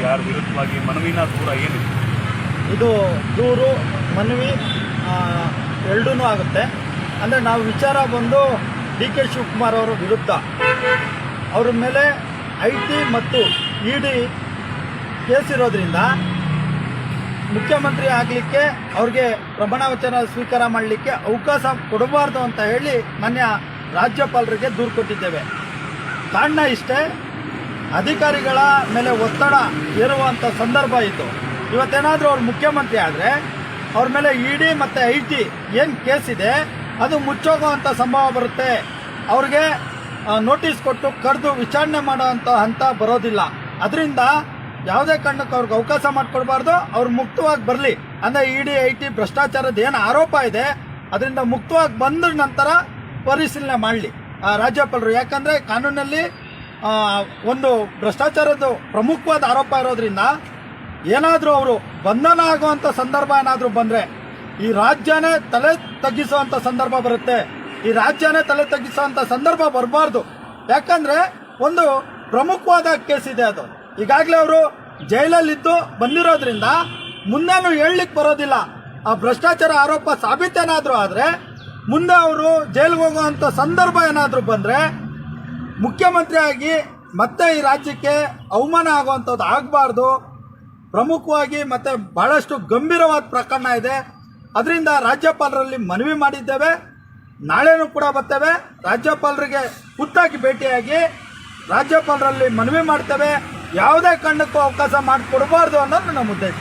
ಯಾರ ವಿರುದ್ಧವಾಗಿ ಮನವಿನ ದೂರ ಏನಿದೆ? ಇದು ದೂರು ಮನವಿ ಎರಡೂ ಆಗುತ್ತೆ. ಅಂದರೆ ನಾವು ವಿಚಾರ ಬಂದು ಡಿ ಕೆ ಶಿವಕುಮಾರ್ ಅವರ ವಿರುದ್ಧ ಅವ್ರ ಮೇಲೆ IT ಮತ್ತು ED ಕೇಸ್ ಇರೋದ್ರಿಂದ ಮುಖ್ಯಮಂತ್ರಿ ಆಗಲಿಕ್ಕೆ ಅವ್ರಿಗೆ ಪ್ರಮಾಣ ವಚನ ಸ್ವೀಕಾರ ಮಾಡಲಿಕ್ಕೆ ಅವಕಾಶ ಕೊಡಬಾರ್ದು ಅಂತ ಹೇಳಿ ಮಾನ್ಯ ರಾಜ್ಯಪಾಲರಿಗೆ ದೂರು ಕೊಟ್ಟಿದ್ದೇವೆ. ಕಾರಣ ಇಷ್ಟೇ, ಅಧಿಕಾರಿಗಳ ಮೇಲೆ ಒತ್ತಡ ಹೇರುವಂಥ ಸಂದರ್ಭ ಇತ್ತು. ಇವತ್ತೇನಾದರೂ ಅವ್ರು ಮುಖ್ಯಮಂತ್ರಿ ಆದರೆ ಅವ್ರ ಮೇಲೆ ED ಮತ್ತು IT ಏನು ಕೇಸ್ ಇದೆ ಅದು ಮುಚ್ಚೋಗುವಂಥ ಸಂಭವ ಬರುತ್ತೆ. ಅವ್ರಿಗೆ ನೋಟಿಸ್ ಕೊಟ್ಟು ಕರೆದು ವಿಚಾರಣೆ ಮಾಡೋವಂಥ ಹಂತ ಬರೋದಿಲ್ಲ. ಅದರಿಂದ ಯಾವುದೇ ಕಾರಣಕ್ಕೂ ಅವ್ರಿಗೆ ಅವಕಾಶ ಮಾಡಿಕೊಡ್ಬಾರ್ದು. ಅವ್ರು ಮುಕ್ತವಾಗಿ ಬರಲಿ. ಅಂದರೆ ED IT ಭ್ರಷ್ಟಾಚಾರದ ಏನು ಆರೋಪ ಇದೆ ಅದರಿಂದ ಮುಕ್ತವಾಗಿ ಬಂದ ನಂತರ ಪರಿಶೀಲನೆ ಮಾಡಲಿ ರಾಜ್ಯಪಾಲರು. ಯಾಕಂದರೆ ಕಾನೂನಲ್ಲಿ ಒಂದು ಭ್ರಷ್ಟಾಚಾರದ ಪ್ರಮುಖವಾದ ಆರೋಪ ಇರೋದ್ರಿಂದ ಏನಾದರೂ ಅವರು ಬಂಧನ ಆಗುವಂಥ ಸಂದರ್ಭ ಏನಾದರೂ ಬಂದರೆ ಈ ರಾಜ್ಯನೇ ತಲೆ ತಗ್ಗಿಸುವಂಥ ಸಂದರ್ಭ ಬರುತ್ತೆ. ಈ ರಾಜ್ಯನೇ ತಲೆ ತಗ್ಗಿಸುವಂಥ ಸಂದರ್ಭ ಬರಬಾರ್ದು. ಯಾಕಂದರೆ ಒಂದು ಪ್ರಮುಖವಾದ ಕೇಸ್ ಇದೆ. ಅದು ಈಗಾಗಲೇ ಅವರು ಜೈಲಲ್ಲಿದ್ದು ಬಂದಿರೋದ್ರಿಂದ ಮುಂದೇನು ಹೇಳಲಿಕ್ಕೆ ಬರೋದಿಲ್ಲ. ಆ ಭ್ರಷ್ಟಾಚಾರ ಆರೋಪ ಸಾಬೀತೇನಾದರೂ ಆದರೆ ಮುಂದೆ ಅವರು ಜೈಲಿಗೆ ಹೋಗುವಂಥ ಸಂದರ್ಭ ಏನಾದರೂ ಬಂದರೆ ಮುಖ್ಯಮಂತ್ರಿಯಾಗಿ ಮತ್ತೆ ಈ ರಾಜ್ಯಕ್ಕೆ ಅವಮಾನ ಆಗುವಂಥದ್ದು ಆಗಬಾರ್ದು. ಪ್ರಮುಖವಾಗಿ ಮತ್ತೆ ಬಹಳಷ್ಟು ಗಂಭೀರವಾದ ಪ್ರಕರಣ ಇದೆ. ಅದರಿಂದ ರಾಜ್ಯಪಾಲರಲ್ಲಿ ಮನವಿ ಮಾಡಿದ್ದೇವೆ. ನಾಳೆನೂ ಕೂಡ ಬರ್ತೇವೆ. ರಾಜ್ಯಪಾಲರಿಗೆ ಖುದ್ದಾಗಿ ಭೇಟಿಯಾಗಿ ರಾಜ್ಯಪಾಲರಲ್ಲಿ ಮನವಿ ಮಾಡ್ತೇವೆ. ಯಾವುದೇ ಕಾರಣಕ್ಕೂ ಅವಕಾಶ ಮಾಡಿಕೊಡಬಾರ್ದು ಅನ್ನೋದು ನಮ್ಮ ಉದ್ದೇಶ.